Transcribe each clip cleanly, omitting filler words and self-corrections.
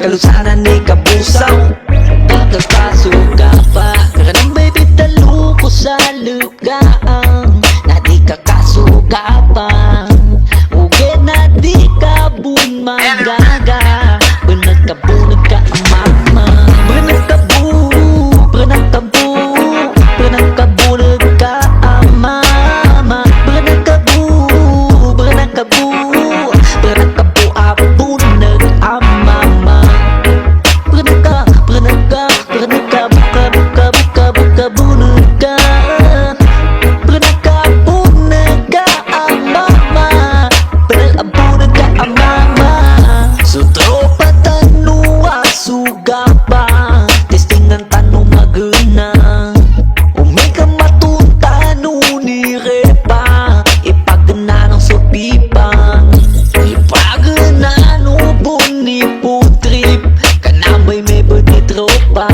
kalusanan ni kabusaw. Kakakasuga pa karanang may bitalo ko sa lugaang na di kakasuga pa. Uge na di ka bun magaga. Bunag ka ang mama. Bunag ka bunag ka bunag ka ang mama. Bunag ka bunag ka bunag ang mama. Bunag ka bunag ka buka bunag ka. Bunag ka ang mama. Bunag ka ang mama. So tropa tanong suga pa. Testing ang tanong maguna. Umika matutano ni Repa. Ipagana ng supipan. Ipagana no buni putrip. Kanamay may buni tropa.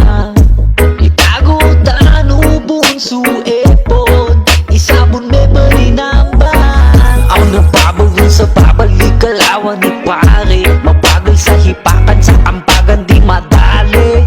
Itago tano bun su epon. Isabon may buni naman. Ako nagbabagun sa babalik kalawan ni pare. Mabagal sa hipakan sa ambagan di madali.